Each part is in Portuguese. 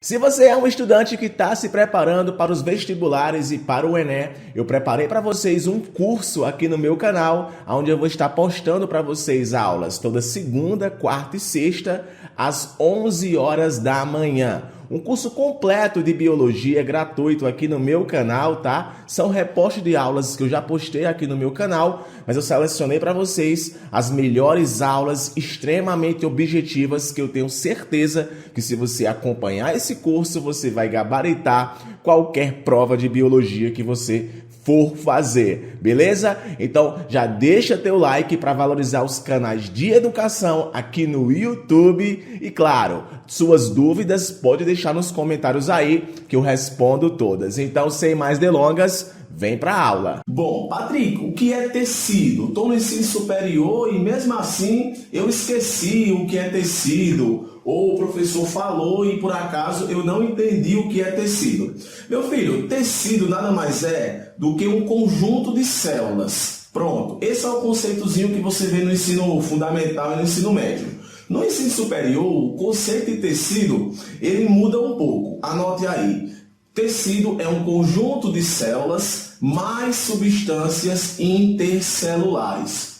Se você é um estudante que está se preparando para os vestibulares e para o Enem, eu preparei para vocês um curso aqui no meu canal, onde eu vou estar postando para vocês aulas toda segunda, quarta e sexta, às 11 horas da manhã. Um curso completo de biologia gratuito aqui no meu canal, tá? São repostos de aulas que eu já postei aqui no meu canal, mas eu selecionei para vocês as melhores aulas extremamente objetivas que eu tenho certeza que se você acompanhar esse curso, você vai gabaritar qualquer prova de biologia que você for fazer, beleza? Então já deixa teu like para valorizar os canais de educação aqui no YouTube e claro, suas dúvidas pode deixar nos comentários aí que eu respondo todas. Então sem mais delongas, vem para a aula. Bom, Patrick, o que é tecido? Estou no ensino superior e mesmo assim eu esqueci o que é tecido. Ou o professor falou e por acaso eu não entendi o que é tecido. Meu filho, tecido nada mais é do que um conjunto de células. Pronto, esse é o conceitozinho que você vê no ensino fundamental e no ensino médio. No ensino superior, o conceito de tecido, ele muda um pouco. Anote aí. Tecido é um conjunto de células mais substâncias intercelulares.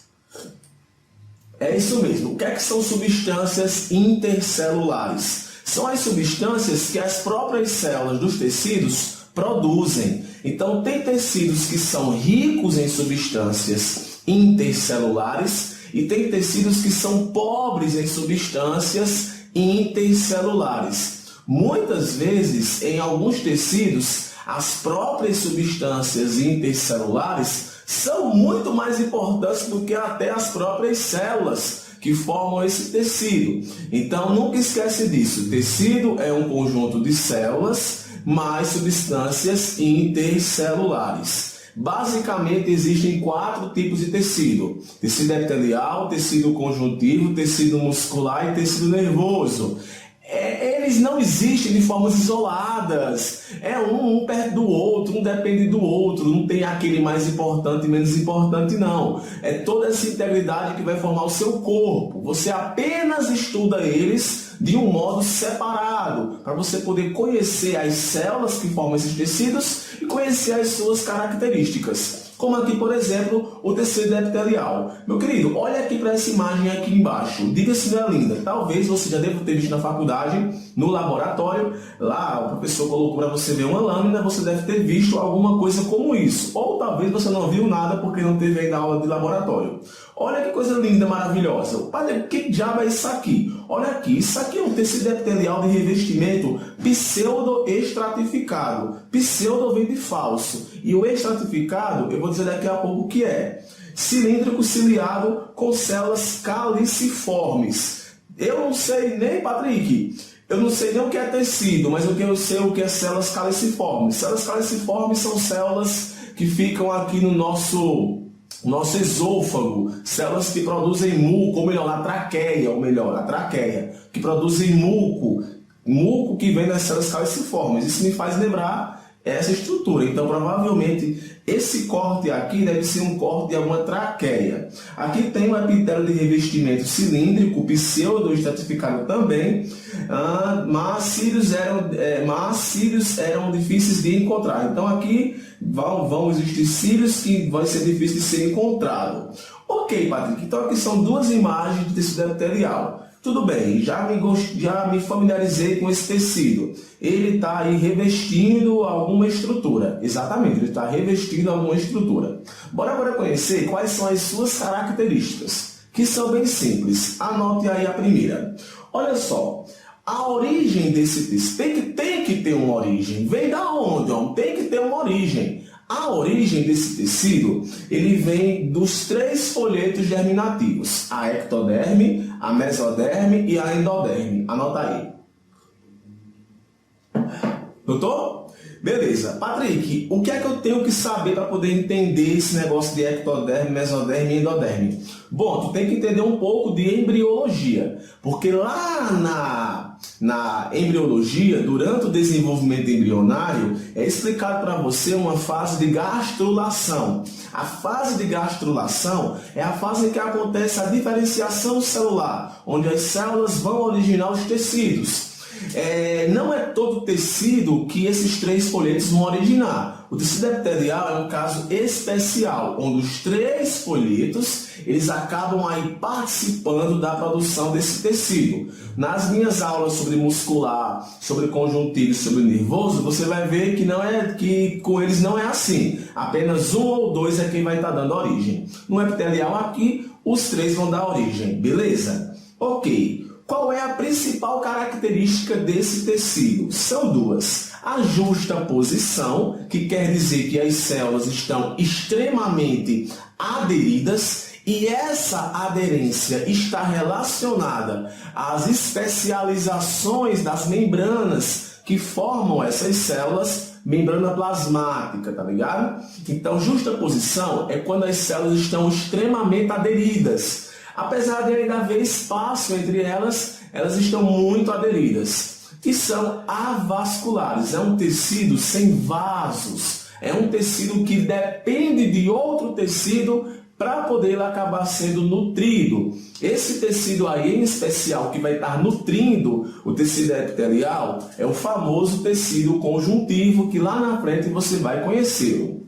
É isso mesmo. O que é que são substâncias intercelulares? São as substâncias que as próprias células dos tecidos produzem. Então, tem tecidos que são ricos em substâncias intercelulares e tem tecidos que são pobres em substâncias intercelulares. Muitas vezes, em alguns tecidos, as próprias substâncias intercelulares são muito mais importantes do que até as próprias células que formam esse tecido. Então, nunca esquece disso. Tecido é um conjunto de células mais substâncias intercelulares. Basicamente, existem 4 tipos de tecido. Tecido epitelial, tecido conjuntivo, tecido muscular e tecido nervoso. Eles não existem de formas isoladas, um perto do outro, um depende do outro, não tem aquele mais importante e menos importante não, é toda essa integridade que vai formar o seu corpo, você apenas estuda eles de um modo separado, para você poder conhecer as células que formam esses tecidos e conhecer as suas características. Como aqui, por exemplo, o tecido epitelial. Meu querido, olha aqui para essa imagem aqui embaixo. Diga se não é linda. Talvez você já deva ter visto na faculdade, no laboratório. Lá o professor colocou para você ver uma lâmina, você deve ter visto alguma coisa como isso. Ou talvez você não viu nada porque não teve ainda aula de laboratório. Olha que coisa linda, maravilhosa. Padre, que diabo é isso aqui? Olha aqui, isso aqui é um tecido epitelial de revestimento pseudo-estratificado. Pseudo vem de falso. E o estratificado, eu vou dizer daqui a pouco o que é. Cilíndrico ciliado com células caliciformes. Eu não sei nem, Patrick, eu não sei nem o que é tecido, mas eu sei o que é células caliciformes. Células caliciformes são células que ficam aqui no nosso esôfago, células que produzem muco, a traqueia, que produzem muco que vem das células caliciformes. Isso me faz lembrar essa estrutura. Então, provavelmente, esse corte aqui deve ser um corte de alguma traqueia. Aqui tem um epitélio de revestimento cilíndrico, pseudo-estratificado também, mas cílios eram difíceis de encontrar. Então, aqui vão existir cílios que vão ser difíceis de ser encontrado. Ok, Patrick, então aqui são 2 imagens de tecido epitelial. Tudo bem, já me familiarizei com esse tecido. Ele está aí revestindo alguma estrutura. Exatamente, ele está revestindo alguma estrutura. Bora agora conhecer quais são as suas características, que são bem simples. Anote aí a primeira. Olha só, a origem desse tecido tem que ter uma origem. Vem da onde? Tem que ter uma origem. A origem desse tecido, ele vem dos 3 folhetos germinativos, a ectoderme, a mesoderme e a endoderme. Anota aí. Doutor? Beleza. Patrick, o que é que eu tenho que saber para poder entender esse negócio de ectoderme, mesoderme e endoderme? Bom, tu tem que entender um pouco de embriologia, porque lá na embriologia, durante o desenvolvimento embrionário, é explicado para você uma fase de gastrulação. A fase de gastrulação é a fase em que acontece a diferenciação celular, onde as células vão originar os tecidos. Não é todo tecido que esses 3 folhetos vão originar. O tecido epitelial é um caso especial, onde os 3 folhetos eles acabam aí participando da produção desse tecido. Nas minhas aulas sobre muscular, sobre conjuntivo e sobre nervoso, você vai ver que com eles não é assim. Apenas 1 ou 2 é quem vai estar dando origem. No epitelial aqui, os 3 vão dar origem, beleza? Ok. Qual é a principal característica desse tecido? São 2. A justaposição, que quer dizer que as células estão extremamente aderidas, e essa aderência está relacionada às especializações das membranas que formam essas células, membrana plasmática, tá ligado? Então, justaposição é quando as células estão extremamente aderidas. Apesar de ainda haver espaço entre elas, elas estão muito aderidas. E são avasculares, é um tecido sem vasos, é um tecido que depende de outro tecido para poder acabar sendo nutrido. Esse tecido aí, em especial, que vai estar nutrindo o tecido epitelial, é o famoso tecido conjuntivo, que lá na frente você vai conhecê-lo.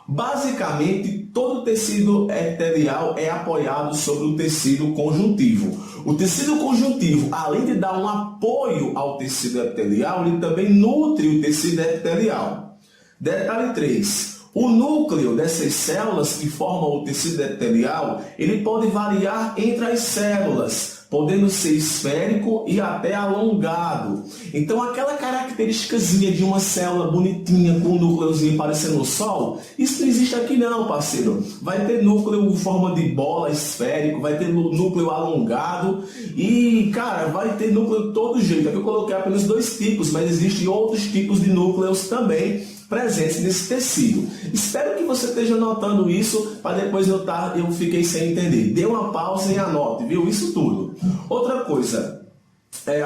Basicamente, todo tecido epitelial é apoiado sobre o tecido conjuntivo. O tecido conjuntivo, além de dar um apoio ao tecido epitelial, ele também nutre o tecido epitelial. Detalhe 3. O núcleo dessas células que formam o tecido epitelial, ele pode variar entre as células, podendo ser esférico e até alongado. Então, aquela característicazinha de uma célula bonitinha com um núcleozinho parecendo o Sol, isso não existe aqui não, parceiro. Vai ter núcleo em forma de bola, esférico, vai ter núcleo alongado e, cara, vai ter núcleo de todo jeito. Aqui eu coloquei apenas 2 tipos, mas existem outros tipos de núcleos também presentes nesse tecido. Espero que você esteja notando isso, para depois eu fiquei sem entender. Dê uma pausa e anote, viu? Isso tudo. Outra coisa,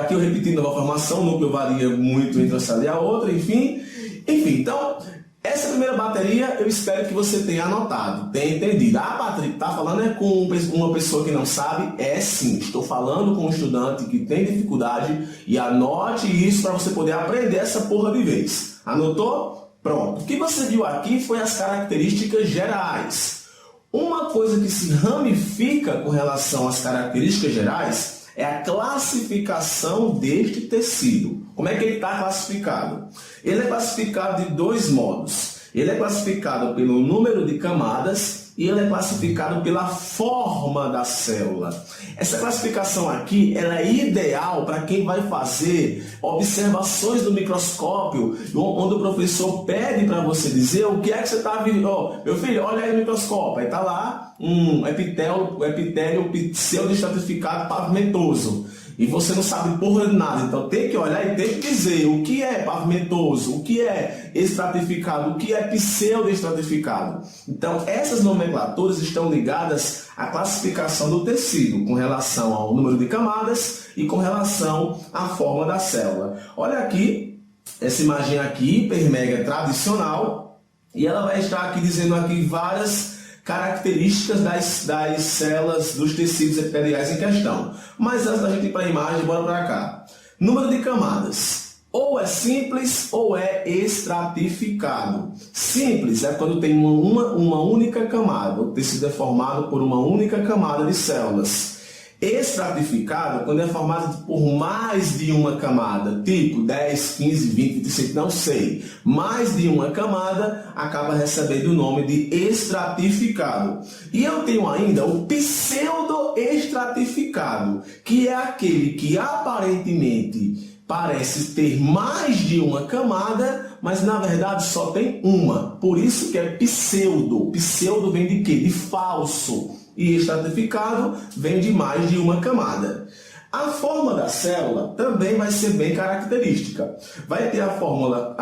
aqui eu repetindo a nova formação, o núcleo varia muito entre uma célula e a outra, enfim, então, essa primeira bateria eu espero que você tenha anotado, tenha entendido. Ah, Patrick, tá falando com uma pessoa que não sabe? É sim, estou falando com um estudante que tem dificuldade e anote isso para você poder aprender essa porra de vez. Anotou? Pronto. O que você viu aqui foi as características gerais. Uma coisa que se ramifica com relação às características gerais é a classificação deste tecido. Como é que ele está classificado? Ele é classificado de 2 modos. Ele é classificado pelo número de camadas e ele é classificado pela forma da célula. Essa classificação aqui ela é ideal para quem vai fazer observações no microscópio, onde o professor pede para você dizer o que é que você está vendo. Meu filho, olha aí no microscópio, aí está lá um epitélio pseudoestratificado pavimentoso. E você não sabe porra de nada, então tem que olhar e tem que dizer o que é pavimentoso, o que é estratificado, o que é pseudoestratificado. Então essas nomenclaturas estão ligadas à classificação do tecido, com relação ao número de camadas e com relação à forma da célula. Olha aqui, essa imagem aqui, hipermega tradicional, e ela vai estar aqui dizendo aqui várias características das células, dos tecidos epiteliais em questão. Mas antes da gente ir para a imagem, bora para cá. Número de camadas. Ou é simples ou é estratificado. Simples é quando tem uma única camada. O tecido é formado por uma única camada de células. Estratificado quando é formado por mais de uma camada, tipo 10, 15, 20, 25, não sei. Mais de uma camada acaba recebendo o nome de estratificado. E eu tenho ainda o pseudoestratificado, que é aquele que aparentemente parece ter mais de uma camada, mas na verdade só tem uma. Por isso que é pseudo. Pseudo vem de quê? De falso. E estratificado vem de mais de uma camada. A forma da célula também vai ser bem característica. Vai ter a forma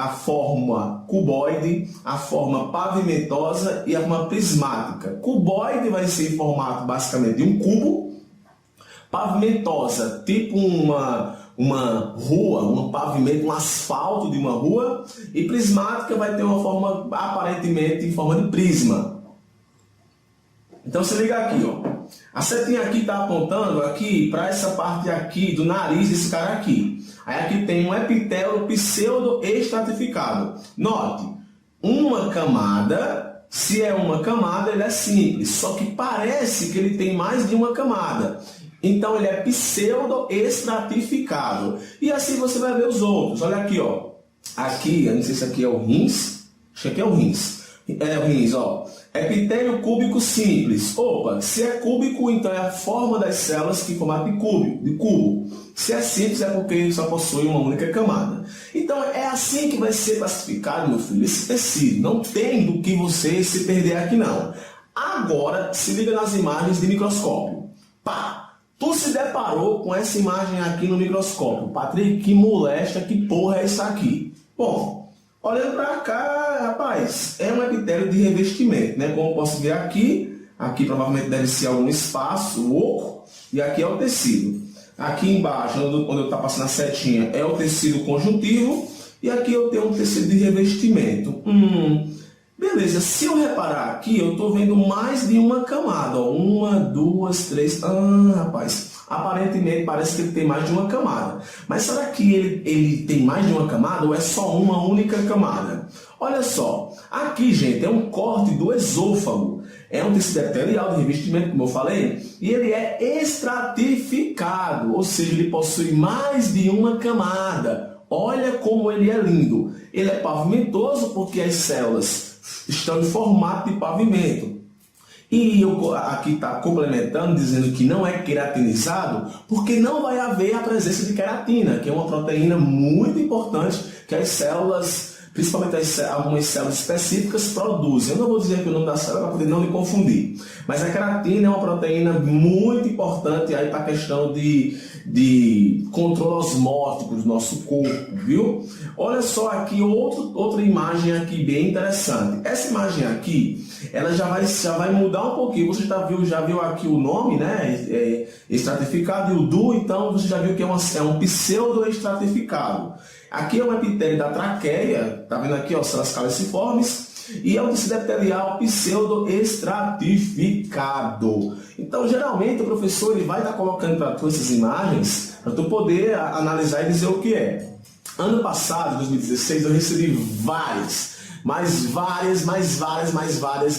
cuboide, a forma pavimentosa e a forma prismática. Cuboide vai ser em formato basicamente de um cubo. Pavimentosa, tipo uma rua, um pavimento, um asfalto de uma rua. E prismática vai ter uma forma aparentemente em forma de prisma. Então se liga aqui, A setinha aqui está apontando aqui para essa parte aqui do nariz desse cara aqui. Aí aqui tem um epitélio pseudo-estratificado. Note, uma camada, se é uma camada, ele é simples, só que parece que ele tem mais de uma camada. Então ele é pseudo-estratificado. E assim você vai ver os outros. Olha aqui, ó. Aqui, eu não sei se aqui é o rins. Acho que aqui é o rins. É o rins, ó. Epitélio cúbico simples. Opa, se é cúbico, então é a forma das células que formam de cubo. Se é simples, é porque só possui uma única camada. Então é assim que vai ser classificado, meu filho, esse tecido. Não tem do que você se perder aqui, não. Agora, se liga nas imagens de microscópio. Pá! Tu se deparou com essa imagem aqui no microscópio. Patrick, que molesta, que porra é isso aqui? Bom, olhando para cá, rapaz, é um epitélio de revestimento, né? Como eu posso ver aqui provavelmente deve ser algum espaço oco, e aqui é o tecido. Aqui embaixo, onde eu estou passando a setinha, é o tecido conjuntivo, e aqui eu tenho um tecido de revestimento. Beleza, se eu reparar aqui, eu estou vendo mais de uma camada. Ó. 1, 2, 3. Rapaz, aparentemente parece que ele tem mais de uma camada. Mas será que ele tem mais de uma camada ou é só uma única camada? Olha só, aqui, gente, é um corte do esôfago. É um tecido epitelial de revestimento, como eu falei, e ele é estratificado, ou seja, ele possui mais de uma camada. Olha como ele é lindo. Ele é pavimentoso porque as células estão em formato de pavimento. E eu aqui está complementando, dizendo que não é queratinizado, porque não vai haver a presença de queratina, que é uma proteína muito importante que as células, principalmente algumas células específicas, produzem. Eu não vou dizer aqui o nome da célula para poder não me confundir. Mas a queratina é uma proteína muito importante aí para a questão de controle osmótico do nosso corpo, viu? Olha só aqui outra imagem aqui bem interessante. Essa imagem aqui, ela já vai mudar um pouquinho. Você já viu aqui o nome, né? Estratificado e o do, então você já viu que é um pseudo-estratificado. Aqui é um epitélio da traqueia, tá vendo aqui, ó, células caliciformes. E é um tecido epitelial pseudo-estratificado. Então, geralmente, o professor ele vai estar colocando para tu essas imagens para tu poder analisar e dizer o que é. Ano passado, 2016, eu recebi várias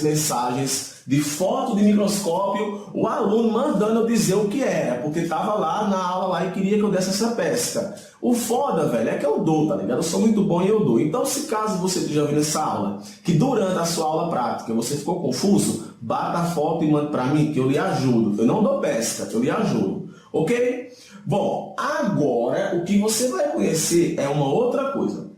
mensagens de foto de microscópio, o aluno mandando eu dizer o que era, porque estava lá na aula lá e queria que eu desse essa pesca. O foda, velho, é que eu dou, tá ligado? Eu sou muito bom e eu dou. Então, se caso você esteja ouvindo essa aula, que durante a sua aula prática você ficou confuso, bata a foto e manda para mim que eu lhe ajudo. Eu não dou pesca, eu lhe ajudo. Ok? Bom, agora o que você vai conhecer é uma outra coisa.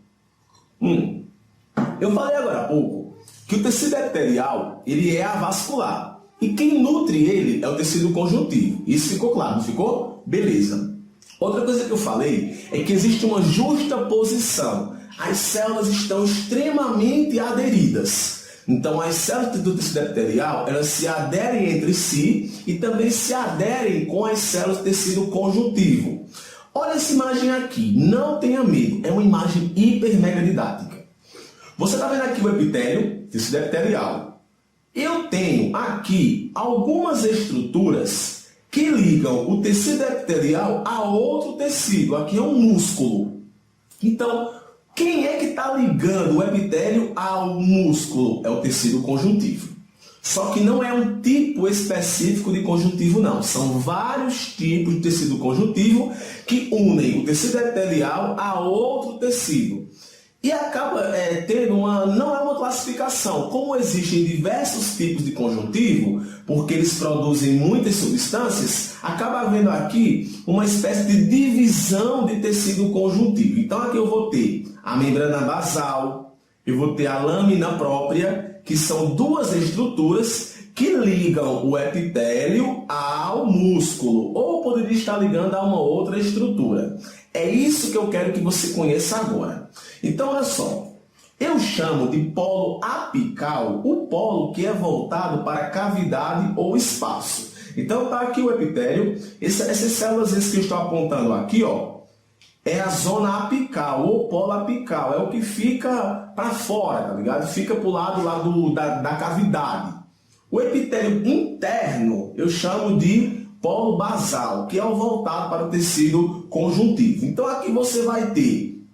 Eu falei agora há pouco que o tecido epitelial ele é avascular. E quem nutre ele é o tecido conjuntivo. Isso ficou claro, não ficou? Beleza. Outra coisa que eu falei é que existe uma justa posição. As células estão extremamente aderidas. Então, as células do tecido epitelial, elas se aderem entre si e também se aderem com as células do tecido conjuntivo. Olha essa imagem aqui. Não tenha medo. É uma imagem hiper mega didática. Você está vendo aqui o epitélio, tecido epitelial. Eu tenho aqui algumas estruturas que ligam o tecido epitelial a outro tecido. Aqui é um músculo. Então, quem é que está ligando o epitélio ao músculo? É o tecido conjuntivo. Só que não é um tipo específico de conjuntivo, não. São vários tipos de tecido conjuntivo que unem o tecido epitelial a outro tecido. E acaba tendo não é uma classificação. Como existem diversos tipos de conjuntivo, porque eles produzem muitas substâncias, acaba havendo aqui uma espécie de divisão de tecido conjuntivo. Então aqui eu vou ter a membrana basal, eu vou ter a lâmina própria, que são duas estruturas que ligam o epitélio ao músculo, ou poderia estar ligando a uma outra estrutura. É isso que eu quero que você conheça agora. Então, olha só, eu chamo de polo apical o polo que é voltado para a cavidade ou espaço. Então, está aqui o epitélio, essas células que eu estou apontando aqui, ó, é a zona apical, ou polo apical, é o que fica para fora, tá ligado? Fica para o lado lá da cavidade. O epitélio interno eu chamo de polo basal, que é o voltado para o tecido conjuntivo. Então aqui você vai ter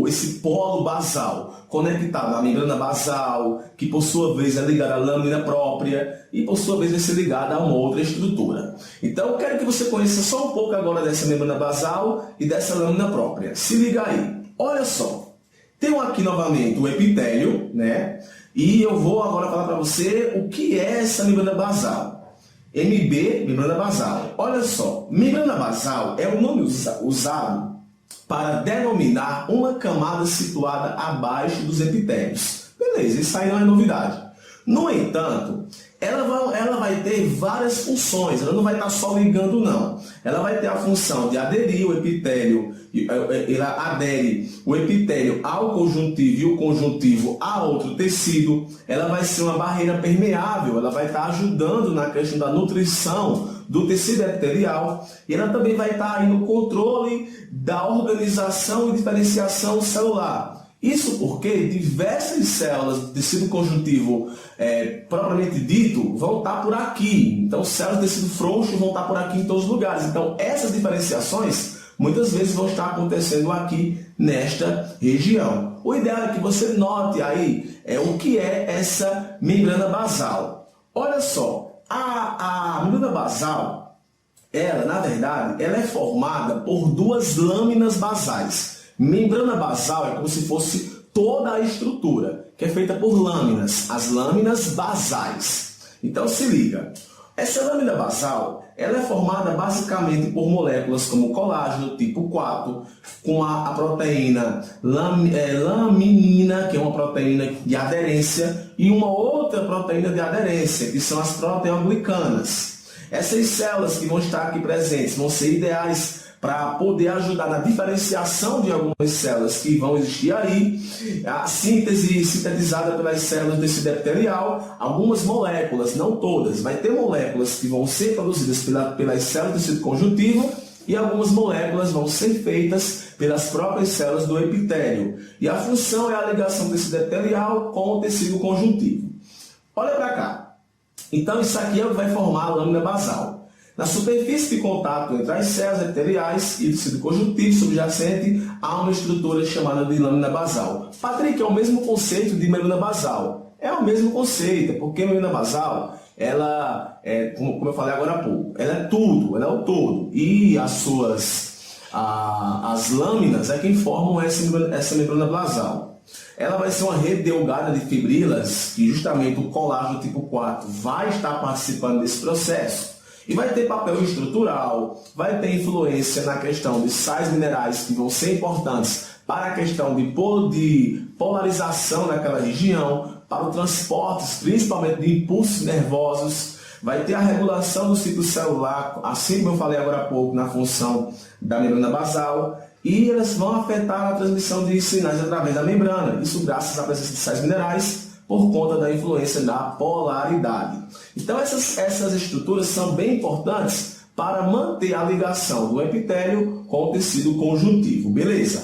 esse polo basal conectado à membrana basal, que por sua vez é ligada à lâmina própria e por sua vez vai ser ligada a uma outra estrutura. Então eu quero que você conheça só um pouco agora dessa membrana basal e dessa lâmina própria. Se liga aí. Olha só. Tenho aqui novamente o epitélio, né? E eu vou agora falar para você o que é essa membrana basal. MB, membrana basal. Olha só, membrana basal é o nome usado para denominar uma camada situada abaixo dos epitélios. Beleza, isso aí não é novidade. No entanto, ela vai ter várias funções, ela não vai estar só ligando não. Ela vai ter a função de aderir o epitélio, ela adere o epitélio ao conjuntivo e o conjuntivo a outro tecido. Ela vai ser uma barreira permeável, ela vai estar ajudando na questão da nutrição do tecido epitelial e ela também vai estar aí no controle da organização e diferenciação celular. Isso porque diversas células do tecido conjuntivo propriamente dito vão estar por aqui. Então, células do tecido frouxo vão estar por aqui em todos os lugares. Então, essas diferenciações muitas vezes vão estar acontecendo aqui nesta região. O ideal é que você note aí o que é essa membrana basal. Olha só, a membrana basal, ela, na verdade, ela é formada por duas lâminas basais. Membrana basal é como se fosse toda a estrutura, que é feita por lâminas, as lâminas basais. Então se liga, essa lâmina basal ela é formada basicamente por moléculas como colágeno tipo 4, com a proteína laminina, que é uma proteína de aderência, e uma outra proteína de aderência, que são as proteoglicanas. Essas células que vão estar aqui presentes vão ser ideais para poder ajudar na diferenciação de algumas células que vão existir aí, a síntese sintetizada pelas células do tecido epitelial, algumas moléculas, não todas, vai ter moléculas que vão ser produzidas pelas células do tecido conjuntivo e algumas moléculas vão ser feitas pelas próprias células do epitélio. E a função é a ligação do tecido epitelial com o tecido conjuntivo. Olha para cá. Então isso aqui é o que vai formar a lâmina basal. Na superfície de contato entre as células epiteliais e o tecido conjuntivo subjacente há uma estrutura chamada de lâmina basal. Patrick, é o mesmo conceito de membrana basal. É o mesmo conceito, porque a membrana basal, ela é, como eu falei agora há pouco, ela é tudo, ela é o todo. E as lâminas é quem formam essa membrana basal. Ela vai ser uma rede delgada de fibrilas, que justamente o colágeno tipo 4 vai estar participando desse processo. E vai ter papel estrutural, vai ter influência na questão de sais minerais que vão ser importantes para a questão de polarização naquela região, para o transporte, principalmente de impulsos nervosos, vai ter a regulação do ciclo celular, assim como eu falei agora há pouco, na função da membrana basal, e elas vão afetar a transmissão de sinais através da membrana, isso graças à presença de sais minerais, por conta da influência da polaridade. Então essas estruturas são bem importantes para manter a ligação do epitélio com o tecido conjuntivo, beleza?